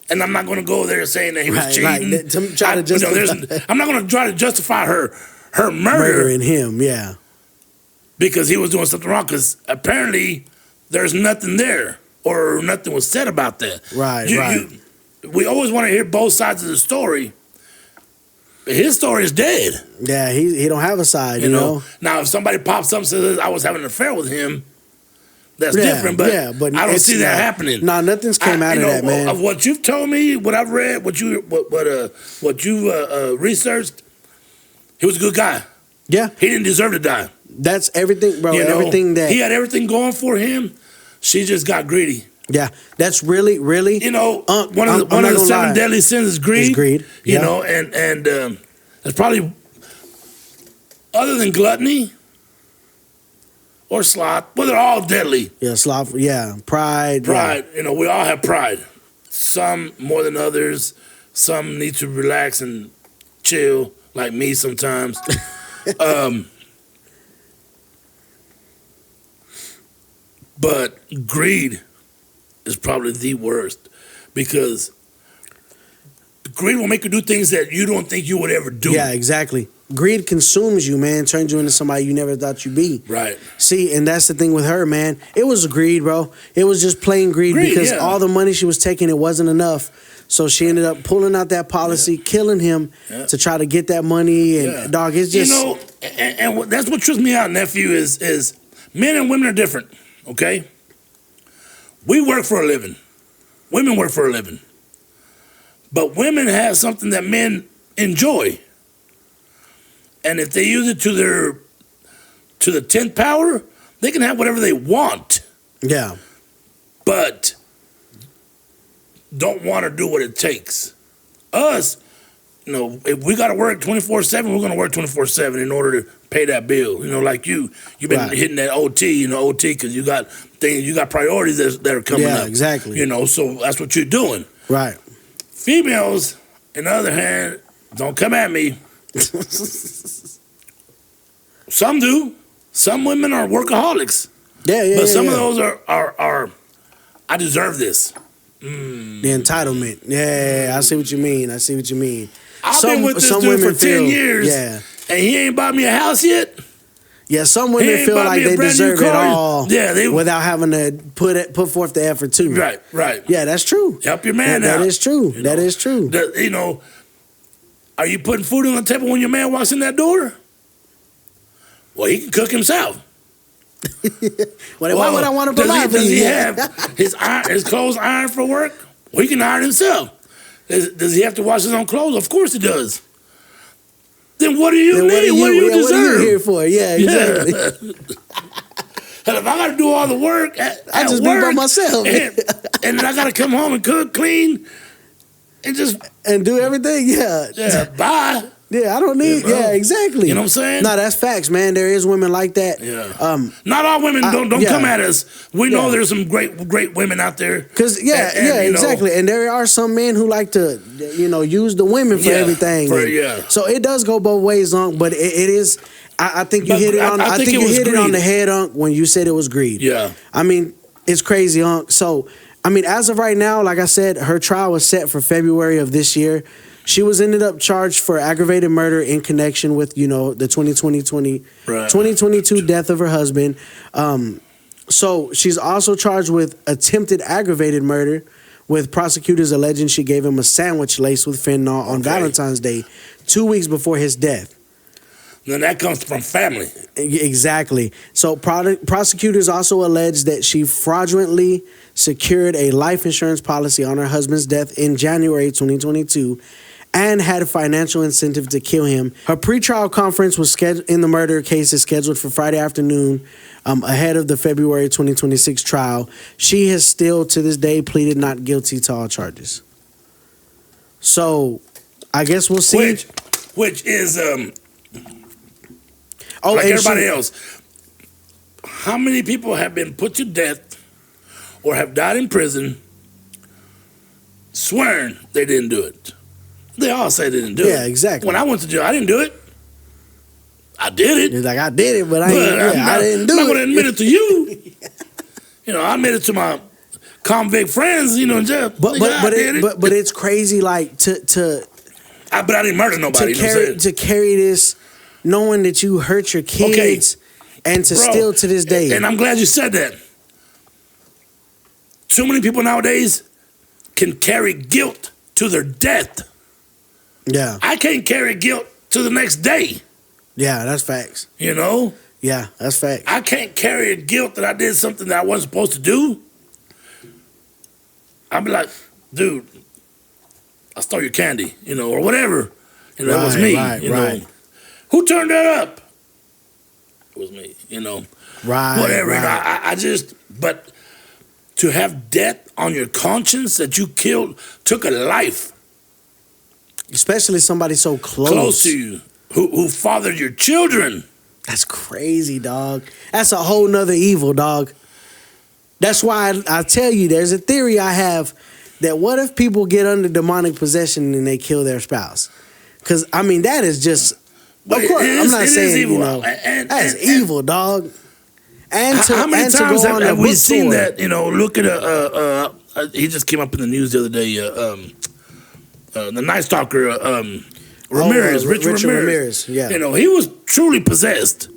And I'm not going to go there saying that he was cheating. I'm not going to try to justify her murder. Murdering him, yeah. Because he was doing something wrong, because apparently there's nothing there or nothing was said about that. Right. We always want to hear both sides of the story. But his story is dead. Yeah, he don't have a side, you know. Now, if somebody pops up and says, I was having an affair with him, that's different. But I don't see that happening. No, nothing's came out of that, man. Of what you've told me, what I've read, what you researched, he was a good guy. Yeah. He didn't deserve to die. That's everything, bro. Everything that he had everything going for him. She just got greedy. Yeah, that's really, really. You know, one of the 7 deadly sins is greed. Is greed. You know, and it's probably, other than gluttony or sloth, well, they're all deadly. Yeah, sloth. Yeah, pride. Pride. You know, we all have pride. Some more than others. Some need to relax and chill, like me sometimes. But greed is probably the worst, because greed will make you do things that you don't think you would ever do. Yeah, exactly. Greed consumes you, man. Turns you into somebody you never thought you'd be. Right. See, and that's the thing with her, man. It was greed, bro. It was just plain greed because all the money she was taking, it wasn't enough. So she ended up pulling out that policy, killing him to try to get that money. And dog, it's just, you know, and that's what trips me out, nephew. Is men and women are different. Okay. We work for a living. Women work for a living. But women have something that men enjoy. And if they use it to the 10th power, they can have whatever they want. Yeah. But don't want to do what it takes. Us, you know, if we got to work 24/7, we're going to work 24/7 in order to pay that bill. You know, like you've been hitting that OT, because you got things, you got priorities that are coming up. Yeah, exactly. You know, so that's what you're doing. Right. Females, on the other hand, don't come at me. Some do. Some women are workaholics. Yeah. But some of those are I deserve this. The entitlement. Yeah, I see what you mean. I've been with this dude for 10 years. Yeah. And he ain't bought me a house yet. Yeah, some women feel like they deserve it all. Yeah, without having to put forth the effort too. Right. Yeah, that's true. Help your man out. That is true. That is true. You know, are you putting food on the table when your man walks in that door? Well, he can cook himself. Why would I want to provide for you? Does he have his clothes ironed for work? Well, he can iron himself. Does he have to wash his own clothes? Of course he does. Then what do you need? What do you deserve? What are you here for? Yeah, exactly. And if I got to do all the work I just be by myself. and then I got to come home and cook, clean, and do everything. Yeah. Bye. Yeah, I don't need. Yeah, exactly. You know what I'm saying? No, that's facts, man. There is women like that. Yeah. Not all women. Don't come at us. We know there's some great women out there. Because exactly. And there are some men who like to, use the women for everything. So it does go both ways, Unc. But it is. I think you hit it on. I think you hit it on the head, Unc, when you said it was greed. Yeah. I mean, it's crazy, Unc. So I mean, as of right now, like I said, her trial was set for February of this year. She was ended up charged for aggravated murder in connection with, the 2022 death of her husband. So she's also charged with attempted aggravated murder, with prosecutors alleging she gave him a sandwich laced with fentanyl on Valentine's Day, 2 weeks before his death. Then that comes from family. Exactly. So prosecutors also alleged that she fraudulently secured a life insurance policy on her husband's death in January 2022 and had a financial incentive to kill him. Her pretrial conference was in the murder case is scheduled for Friday afternoon ahead of the February 2026 trial. She has still, to this day, pleaded not guilty to all charges. So I guess we'll see. Which is... like everybody else, how many people have been put to death or have died in prison swearing they didn't do it? They all say they didn't do it. Yeah, exactly. When I went to jail, I didn't do it. I did it. He's like, I did it, but I didn't do it. I'm not going to admit it to you. I admit it to my convict friends, in jail. But it's crazy, like, but I didn't murder nobody. To carry this, knowing that you hurt your kids, and to still to this day. And I'm glad you said that. Too many people nowadays can carry guilt to their death. Yeah. I can't carry guilt to the next day. Yeah, that's facts. Yeah, that's facts. I can't carry guilt that I did something that I wasn't supposed to do. I'll be like, dude, I stole your candy, or whatever. It was me, Right. Who turned that up? It was me, Right. Whatever. Right. I just, but to have death on your conscience that you took a life. Especially somebody so Close to you, who fathered your children. That's crazy, dog. That's a whole nother evil, dog. That's why I tell you, there's a theory I have that what if people get under demonic possession and they kill their spouse? Because, I mean, that is just, of course, I'm not saying, you know, that's evil, dog. And to, how many and times to go on have we seen bookstore. that, you know, look at, he just came up in the news the other day, the Night Stalker, Ramirez, Richard Ramirez. Yeah. You know, he was truly possessed.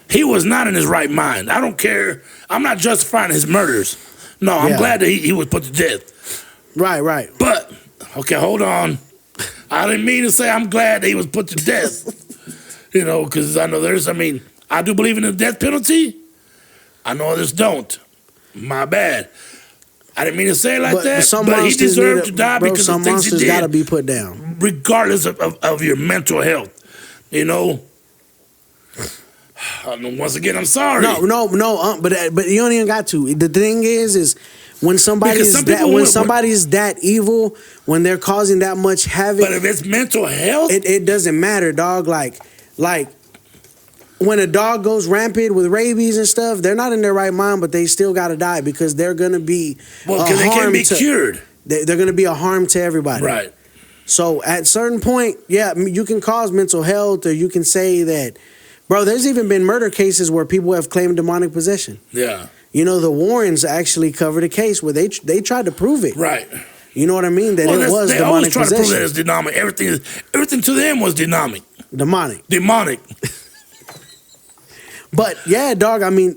He was not in his right mind. I don't care. I'm not justifying his murders. No, I'm glad that he was put to death. Right. But, okay, hold on. I didn't mean to say I'm glad that he was put to death. You know, because I know I do believe in the death penalty. I know others don't. My bad. I didn't mean to say it like that, but he deserved to die because of things he did. Got to be put down, regardless of your mental health. You know. Once again, I'm sorry. No, but you don't even got to. The thing is when somebody is that evil, when they're causing that much havoc. But if it's mental health, it doesn't matter, dog. Like when a dog goes rampant with rabies and stuff, they're not in their right mind, but they still got to die because they're going to be because they can't be cured. They're going to be a harm to everybody. Right. So at a certain point, you can cause mental health, or you can say that, bro, there's even been murder cases where people have claimed demonic possession. Yeah. You know, the Warrens actually covered a case where they tried to prove it. Right. You know what I mean? That it was they demonic always try possession. to prove that it's demonic. Everything to them was demonic. Demonic. But yeah, dog. I mean,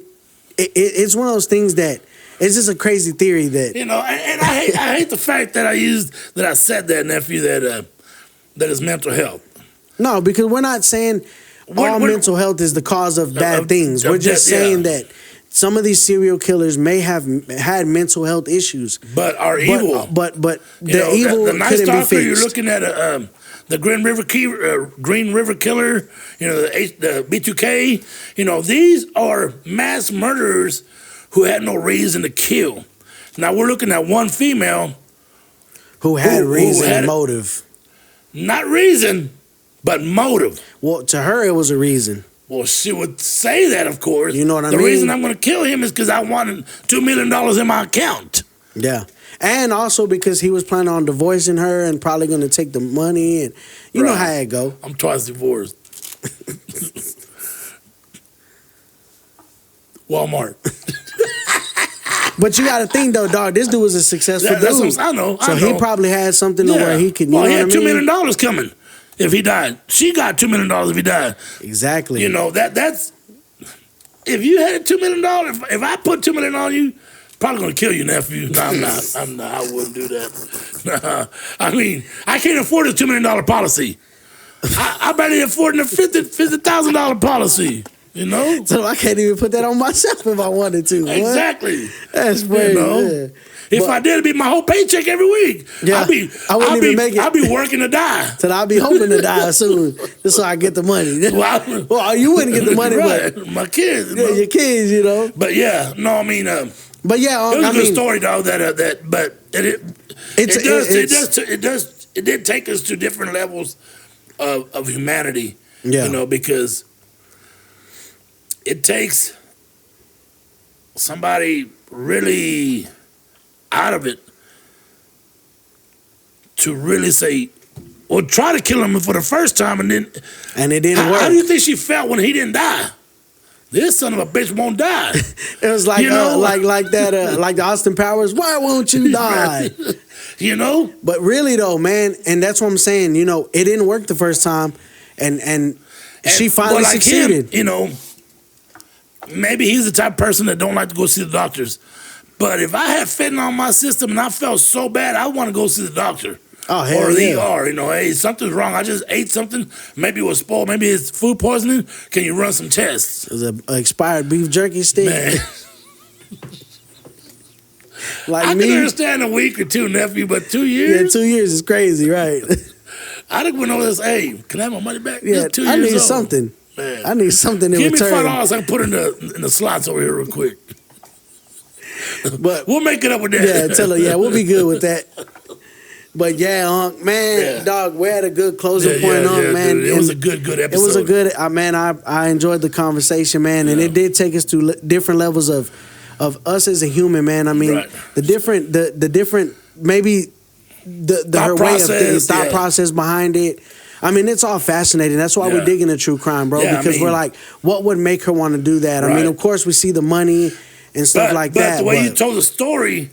it's one of those things that it's just a crazy theory that, you know. And I hate the fact that I said that, nephew, that is mental health. No, because we're not saying all mental health is the cause of bad things. We're just saying that some of these serial killers may have had mental health issues, but are evil. But the evil the Night couldn't be Stalker, fixed. you're looking at the Green River Killer. You know, the B2K. You know, these are mass murderers who had no reason to kill. Now we're looking at one female who had reason and motive. Not reason, but motive. Well, to her, it was a reason. Well, she would say that, of course. You know what I mean? The reason I'm going to kill him is because I wanted $2 million in my account. Yeah. And also because he was planning on divorcing her and probably going to take the money. And you know how it go. I'm twice divorced. Walmart. But you got to think, though, dog, this dude was a successful dude. I know. So he probably had something where he could, he had $2 million coming if he died. She got $2 million if he died. Exactly. You know, that's... If you had $2 million, if I put $2 million on you, probably going to kill you, nephew. No, I'm not. I wouldn't do that. I mean, I can't afford a $2 million policy. I barely afford a $50,000 policy. You know? So I can't even put that on myself if I wanted to. Exactly. What? That's crazy. You know? Yeah. If I did, it'd be my whole paycheck every week. Yeah, I wouldn't even make it. I'd be working to die. So I'd be hoping to die soon, just so I get the money. Well, you wouldn't get the money, right. but my kids. Yeah, your kids, you know. But yeah, no, I mean, but yeah, it was a good story, though. But it did take us to different levels of humanity. Yeah, you know, because it takes somebody really out of it to really say, well, try to kill him for the first time and it didn't work. How do you think she felt when he didn't die? This son of a bitch won't die. It was like, you know? like that, like the Austin Powers. Why won't you die? You know. But really though, man, and that's what I'm saying. You know, it didn't work the first time, and she finally succeeded. Him, you know, maybe he's the type of person that don't like to go see the doctors. But if I had fentanyl on my system and I felt so bad, I want to go see the doctor. Oh, hell or the yeah. ER, you know, hey, something's wrong. I just ate something. Maybe it was spoiled. Maybe it's food poisoning. Can you run some tests? It was an expired beef jerky stick. Man. Like I me, can understand a week or two, nephew, but 2 years? Yeah, 2 years is crazy, right? I done went over this, hey, can I have my money back? Yeah, 2 years I need old. something. Man. I need something in Give return. me $5 I can put in the slots over here real quick. But we'll make it up with that. Yeah, tell her. Yeah, we'll be good with that. But yeah, man, dog, we had a good closing point, man. Dude, it was a good episode. It was a good, man. I enjoyed the conversation, man, and it did take us to different levels of us as a human, man. I mean, the different, maybe the her way of thinking, thought process behind it. I mean, it's all fascinating. That's why we're digging the true crime, bro. Because we're like, what would make her want to do that? I mean, of course, we see the money and stuff like that. But the way you told the story,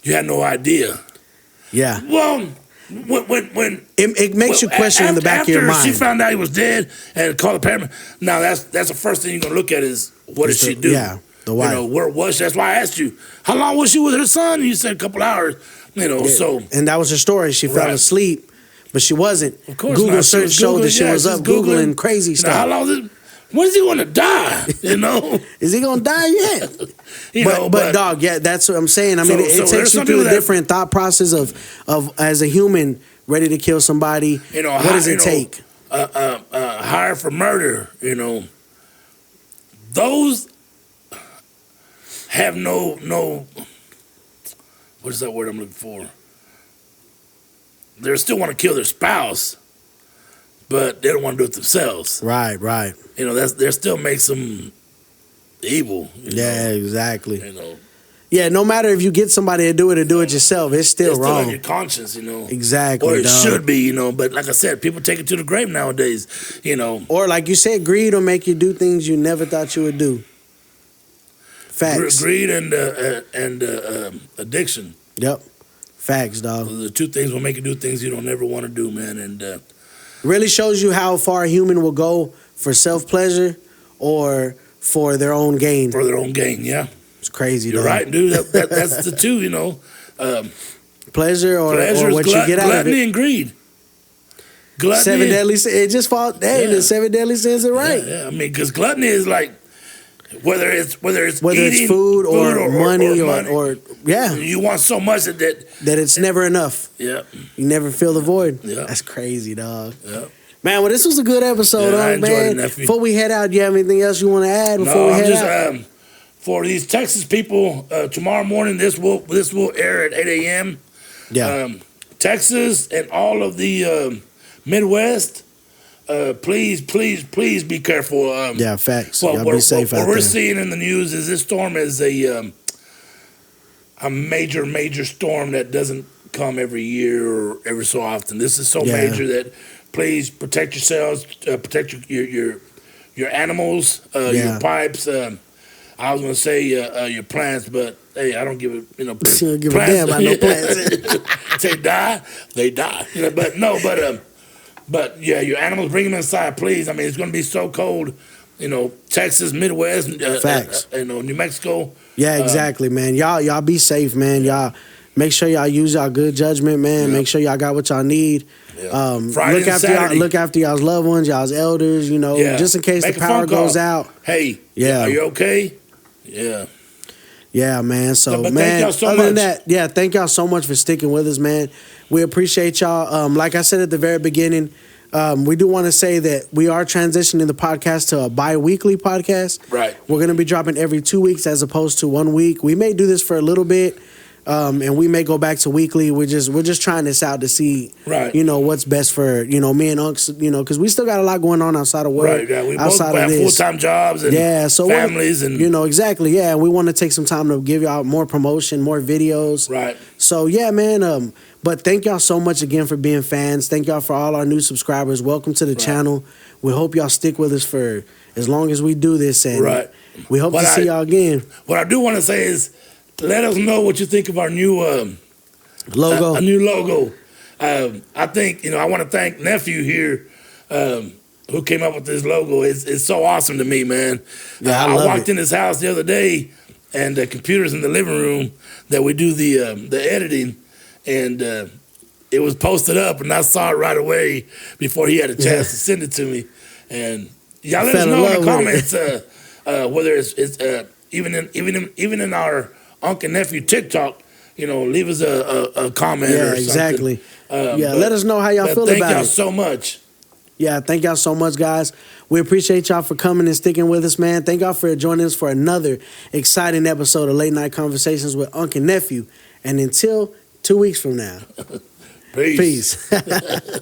you had no idea. Yeah. Well, when it makes you question in the back of your mind. After she found out he was dead and called the paramedic, now that's the first thing you're gonna look at is what did she do? Yeah, the wife. You know, where was she? That's why I asked you, how long was she with her son? You said a couple hours. You know, so and that was her story. She fell asleep, but she wasn't. Of course, Google not. search showed that she was up Googling crazy stuff. How long is it? When is he going to die? You know, is he going to die yet? but dog, that's what I'm saying. I mean, it takes you through a different thought process of as a human ready to kill somebody. You know, what does it take? Hire for murder. You know, those have no. What is that word I'm looking for? They still want to kill their spouse, but they don't want to do it themselves. Right. You know, that still makes them evil. Yeah, exactly. You know. Yeah, no matter if you get somebody to do it or do it yourself, it's still wrong. It's still on your conscience, you know. Exactly. Or it should be, you know. But like I said, people take it to the grave nowadays, you know. Or like you said, greed will make you do things you never thought you would do. Facts. Greed and addiction. Yep. Facts, dog. The two things will make you do things you don't ever want to do, man. And really shows you how far a human will go for self-pleasure or for their own gain. For their own gain, yeah. It's crazy, You're dog. right, dude. That's the two, you know. Pleasure or what you get out of it. Gluttony and greed. Gluttony. 7 deadly sins. It just falls. Hey, the 7 deadly sins are right. Yeah. I mean, because gluttony is like whether it's eating food or money or you want so much that it's never enough. Yeah. You never feel the void. Yeah. That's crazy, dog. Yeah. Man, well, this was a good episode, I enjoyed man. it, nephew. Before we head out, do you have anything else you want to add before we head out? For these Texas people, tomorrow morning this will air at 8 a.m. Yeah. Texas and all of the Midwest, please be careful. Yeah, facts. Y'all be safe out there. What we're seeing in the news is this storm is a major storm that doesn't come every year or every so often. This is so major that please protect yourselves, protect your animals, your pipes. I was gonna say your plants, but hey, I don't give a you don't give a damn about no plants. They die, they die. You know, but yeah, your animals, bring them inside, please. I mean, it's gonna be so cold. You know, Texas, Midwest, facts. New Mexico. Yeah, exactly, man. Y'all be safe, man. Y'all make sure y'all use y'all good judgment, man. Make sure y'all got what y'all need. Friday look after y'all's loved ones, y'all's elders. You know, just in case the power goes out. Hey, are you okay? Yeah. Yeah, man. So, man, thank y'all so other much. than that, thank y'all so much for sticking with us, man. We appreciate y'all. Like I said at the very beginning, we do want to say that we are transitioning the podcast to a bi-weekly podcast. Right. We're going to be dropping every 2 weeks as opposed to 1 week. We may do this for a little bit. And we may go back to weekly. We're just trying this out to see, you know, what's best for, you know, me and Unks, you know, because we still got a lot going on outside of work. Right, yeah. We both have full-time jobs and families. And you know, exactly, yeah. We want to take some time to give y'all more promotion, more videos. Right. So, yeah, man, but thank y'all so much again for being fans. Thank y'all for all our new subscribers. Welcome to the channel. We hope y'all stick with us for as long as we do this. And we hope to see y'all again. What I do want to say is, let us know what you think of our new logo. A new logo. I think, you know, I want to thank nephew here who came up with this logo. It's so awesome to me, man. Yeah, I walked in his house the other day, and the computer's in the living room that we do the editing, and it was posted up, and I saw it right away before he had a chance to send it to me. And y'all let us know in the comments whether it's even in our Uncle and Nephew TikTok, you know, leave us a comment or something. Exactly. Let us know how y'all feel about it. Thank y'all so much. Yeah, thank y'all so much, guys. We appreciate y'all for coming and sticking with us, man. Thank y'all for joining us for another exciting episode of Late Night Conversations with Uncle Nephew. And until 2 weeks from now, Peace. peace.